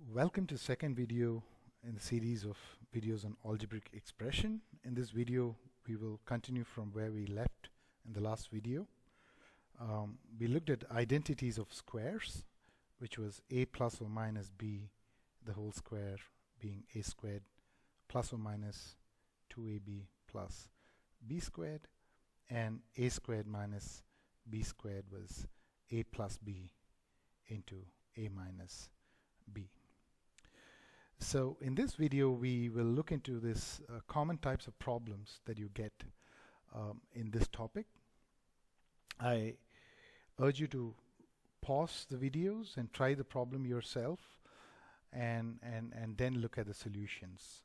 Welcome to second video in the series of videos on algebraic expression. In this video we will continue from where we left in the last video. We looked at identities of squares, which was a plus or minus b the whole square being a squared plus or minus 2ab plus b squared, and a squared minus b squared was a plus b into a minus b. So in this video we will look into this common types of problems that you get in this topic. I urge you to pause the videos and try the problem yourself and then look at the solutions.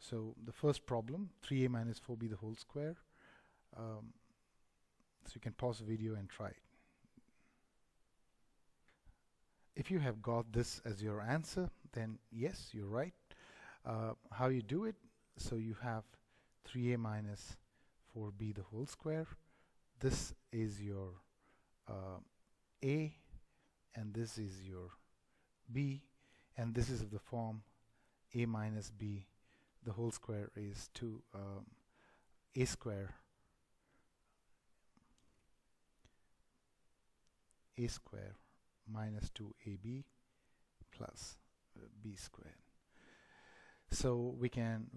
So the first problem, 3a minus 4b the whole square. So you can pause the video and try it. If you have got this as your answer, then yes, you're right. How you do it? So you have 3a minus 4b the whole square. This is your a, and this is your b, and this is of the form a minus b the whole square is to a square minus 2ab plus b squared. So we can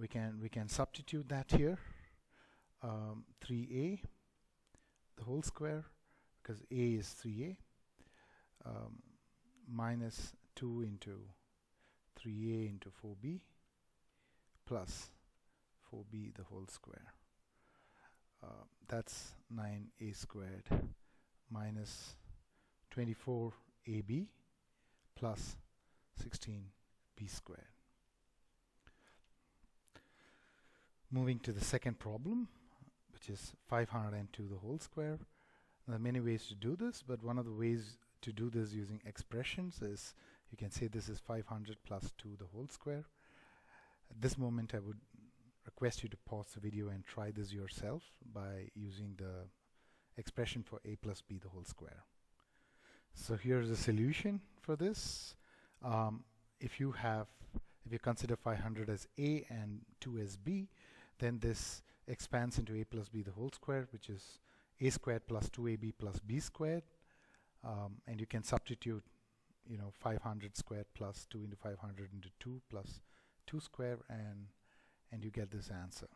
substitute that here. 3a the whole square, because a is 3a, minus 2 into 3a into 4b plus 4b the whole square. That's 9a squared minus 24ab plus 16b squared. Moving to the second problem, which is 502 the whole square. There are many ways to do this, but one of the ways to do this using expressions is you can say this is 500 plus 2 the whole square. At this moment I would request you to pause the video and try this yourself by using the expression for a plus b the whole square. So here's the solution for this. If you consider 500 as a and 2 as b, then this expands into a plus b the whole square, which is a squared plus 2ab plus b squared. And you can substitute 500 squared plus 2 into 500 into 2 plus 2 square, and you get this answer.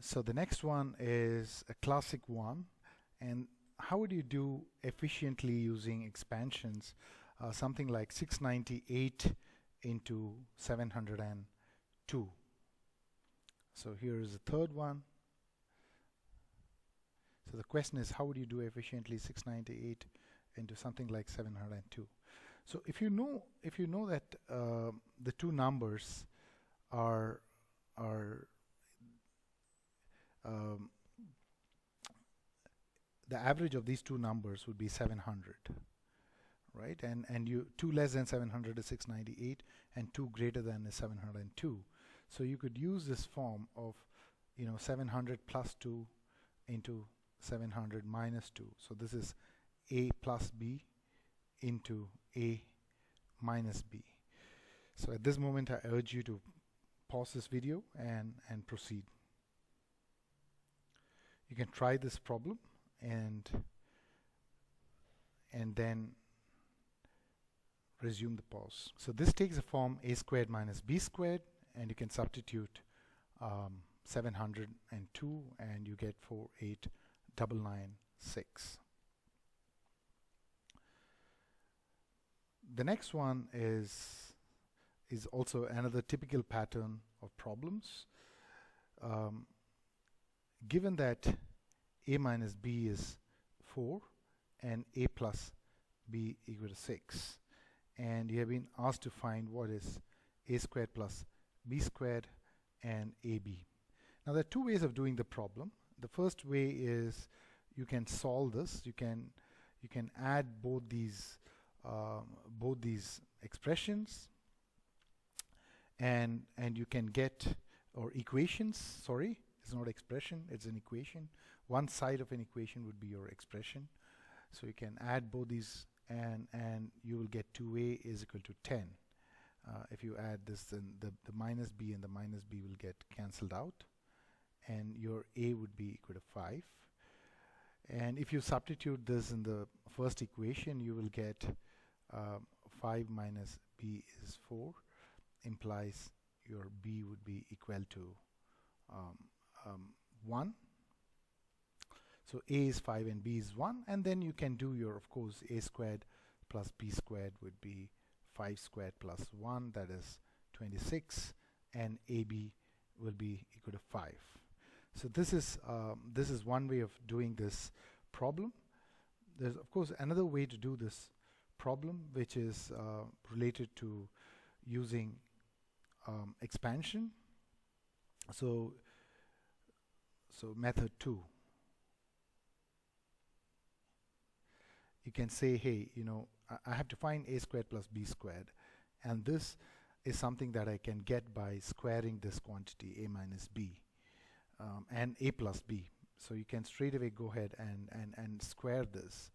So the next one is a classic one, and how would you do efficiently using expansions? Something like 698 into 702. So here is the third one. So the question is, how would you do efficiently 698 into something like 702? So if you know that the two numbers are the average of these two numbers would be 700, right? And you 2 less than 700 is 698, and 2 greater than is 702. So you could use this form of 700 plus 2 into 700 minus 2. So this is a plus b into a minus b. So at this moment I urge you to pause this video and proceed. You can try this problem and then resume the pause. So this takes the form a squared minus b squared, and you can substitute 702 and you get 48996. The next one is also another typical pattern of problems. Given that a minus b is 4 and a plus b equal to 6, and you have been asked to find what is a squared plus b squared and ab. Now there are two ways of doing the problem. The first way is you can solve this. You can add both these expressions, and you can get, or equations, sorry, it's not expression, it's an equation. One side of an equation would be your expression. So you can add both these and you will get 2a is equal to 10. If you add this, then the minus b and the minus b will get cancelled out, and your a would be equal to 5. And if you substitute this in the first equation, you will get 5 minus b is 4, implies your b would be equal to 1. So a is 5 and b is 1, and then you can do your, of course, a squared plus b squared would be 5 squared plus 1, that is 26, and ab will be equal to 5. So this is one way of doing this problem. There's of course another way to do this problem, which is related to using expansion. So method 2. You can say, hey, you know, I have to find a squared plus b squared, and this is something that I can get by squaring this quantity a minus b and a plus b. So you can straight away go ahead and square this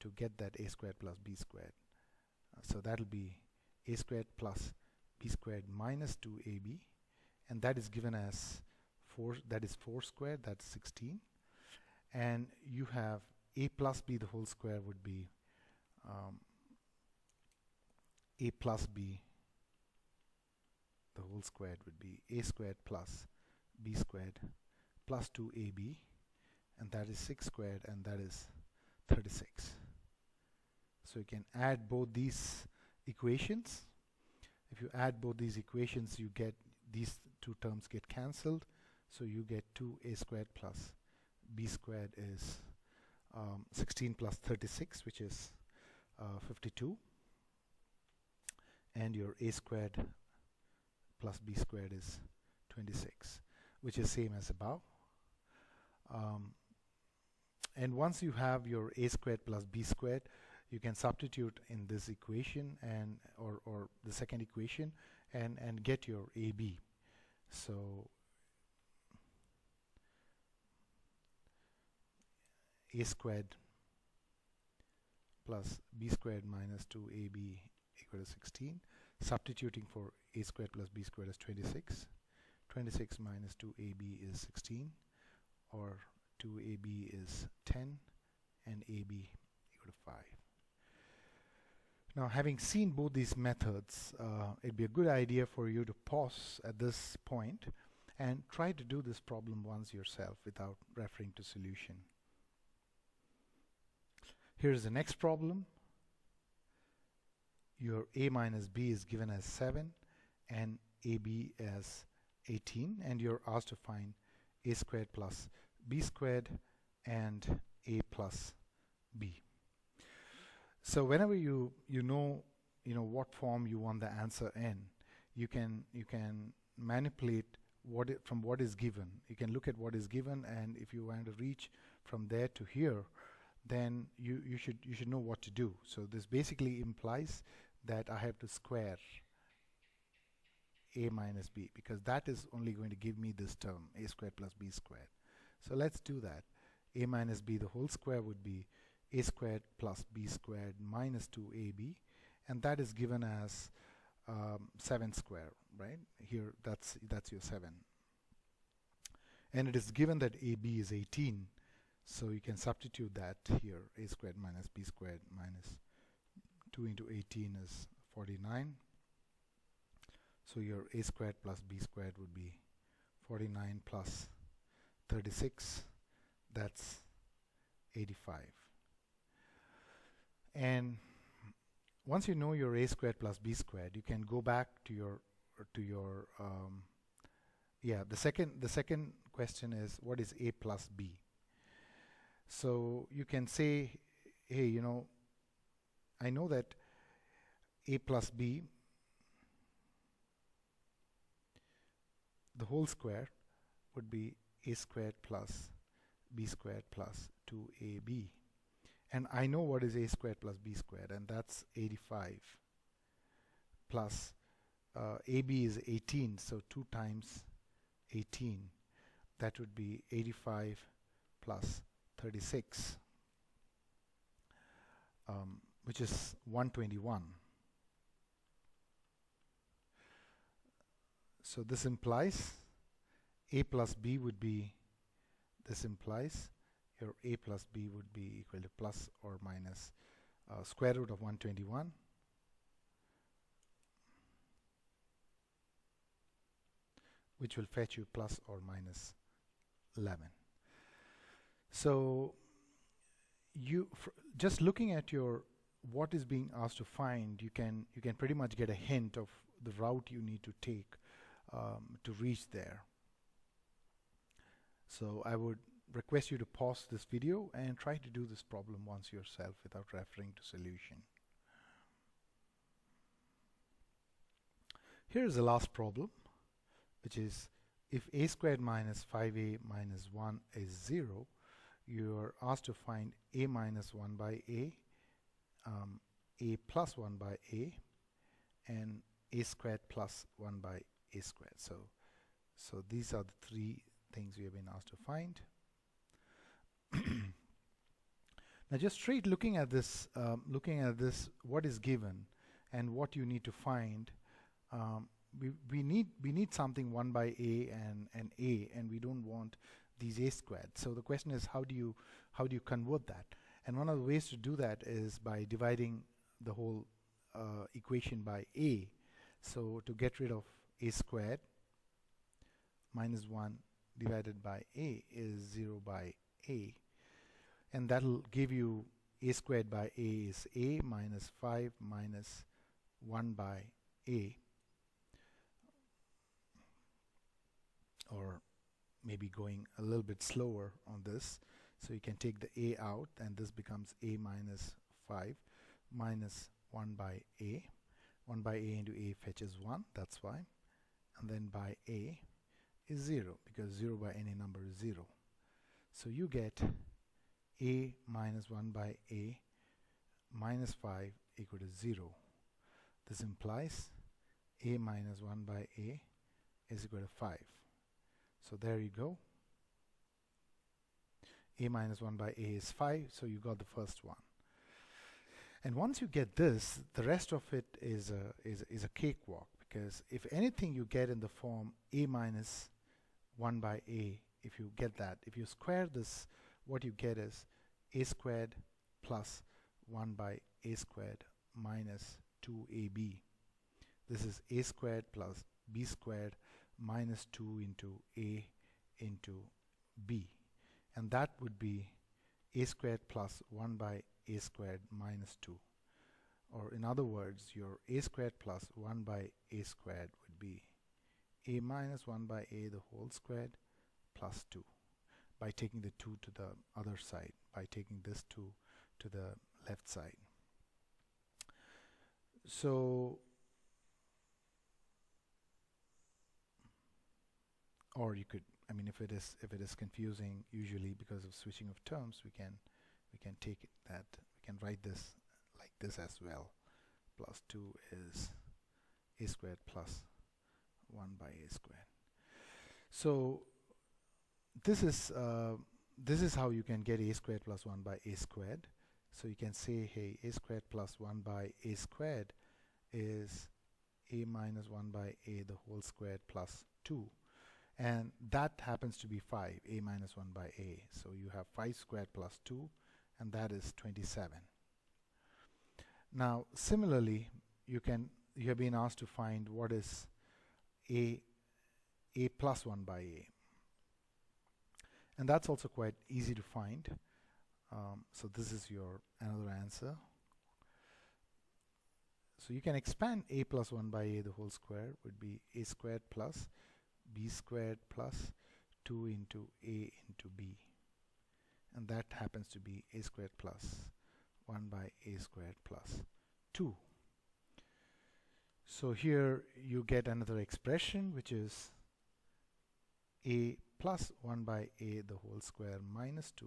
to get that a squared plus b squared. So that will be a squared plus b squared minus 2ab, and that is given as 4, that is 4 squared, that's 16. And you have a plus b the whole square would be a plus b the whole squared would be a squared plus b squared plus 2ab, and that is 6 squared, and that is 36. So you can add both these equations. If you add both these equations, you get these two terms get cancelled, so you get 2a squared plus b squared is 16 plus 36, which is 52, and your a squared plus b squared is 26, which is same as above. And once you have your a squared plus b squared, you can substitute in this equation and or the second equation and get your ab. So a squared plus b squared minus 2ab equal to 16. Substituting for a squared plus b squared is 26. 26 minus 2ab is 16, or 2ab is 10, and ab equal to 5. Now, having seen both these methods, it'd be a good idea for you to pause at this point and try to do this problem once yourself without referring to solution. Here's the next problem. Your a minus b is given as 7 and ab as 18, and you're asked to find a squared plus b squared and a plus b. So whenever you know what form you want the answer in, you can manipulate from what is given. You can look at what is given, and if you want to reach from there to here, then you should know what to do. So this basically implies that I have to square a minus b, because that is only going to give me this term, a squared plus b squared. So let's do that. A minus b the whole square would be a squared plus b squared minus 2ab, and that is given as 7 square, right? Here that's your 7. And it is given that ab is 18, so you can substitute that here. A squared minus b squared minus 2 into 18 is 49. So your a squared plus b squared would be 49 plus 36, that's 85. And once you know your a squared plus b squared, you can go back to your the second question is, what is a plus b? So you can say, hey, I know that a plus b the whole square would be a squared plus b squared plus 2ab. And I know what is a squared plus b squared, and that's 85 plus ab is 18, so 2 times 18, that would be 85 plus 36. which is 121. So this implies a plus b would be, this implies your a plus b would be equal to plus or minus square root of 121 which will fetch you plus or minus 11. So you just looking at your what is being asked to find, you can pretty much get a hint of the route you need to take to reach there. So I would request you to pause this video and try to do this problem once yourself without referring to solution. Here is the last problem, which is if a squared minus 5a minus 1 is 0, you are asked to find a minus 1 by a plus 1 by a, and a squared plus 1 by a squared. So these are the three things we have been asked to find. Now just straight looking at this, what is given and what you need to find, we need something 1 by a and we don't want these a squared. So the question is, how do you convert that? And one of the ways to do that is by dividing the whole equation by a. So to get rid of a squared, minus 1 divided by a is 0 by a, and that will give you a squared by a is a minus 5 minus 1 by a, or maybe going a little bit slower on this. So you can take the a out and this becomes a minus 5 minus 1 by a. 1 by a into a fetches 1, that's why. And then by a is 0, because 0 by any number is 0. So you get a minus 1 by a minus 5 equal to 0. This implies a minus 1 by a is equal to 5. So there you go. A minus 1 by a is 5, so you got the first one. And once you get this, the rest of it is a cakewalk, because if anything you get in the form a minus 1 by a, if you get that, if you square this, what you get is a squared plus 1 by a squared minus 2ab. This is a squared plus b squared minus 2 into a into b. And that would be a squared plus 1 by a squared minus 2. Or in other words, your a squared plus 1 by a squared would be a minus 1 by a the whole squared plus 2, by taking the 2 to the other side, by taking this 2 to the left side. So, or you could, I mean, if it is confusing, usually because of switching of terms, we can take it that we can write this like this as well. Plus 2 is a squared plus 1 by a squared. So this is how you can get a squared plus 1 by a squared. So you can say, hey, a squared plus 1 by a squared is a minus 1 by a the whole squared plus 2. And that happens to be 5, a minus 1 by a. So you have 5 squared plus 2, and that is 27. Now similarly, you have been asked to find what is a plus 1 by a. And that's also quite easy to find. So this is your another answer. So you can expand a plus 1 by a the whole square would be a squared plus b squared plus 2 into a into b. And that happens to be a squared plus 1 by a squared plus 2. So here you get another expression, which is a plus 1 by a the whole square minus 2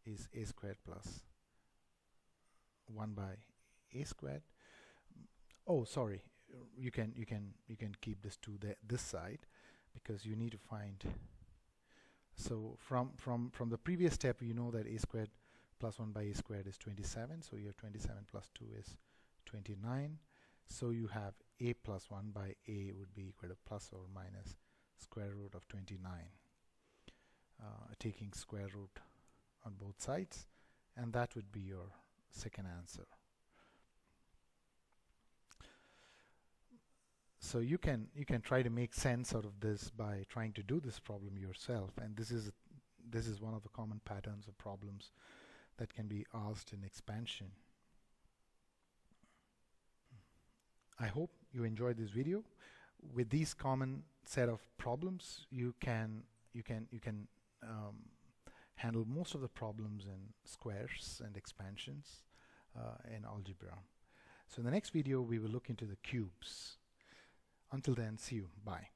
is a squared plus 1 by a squared. Oh, sorry, you can keep this to this side, because you need to find. So from the previous step, you know that a squared plus 1 by a squared is 27, so you have 27 plus 2 is 29. So you have a plus 1 by a would be equal to plus or minus square root of 29, taking square root on both sides, and that would be your second answer. So you can try to make sense out of this by trying to do this problem yourself, and this is one of the common patterns of problems that can be asked in expansion. I hope you enjoyed this video. With these common set of problems, you can handle most of the problems in squares and expansions in algebra. So in the next video, we will look into the cubes. Until then, see you. Bye.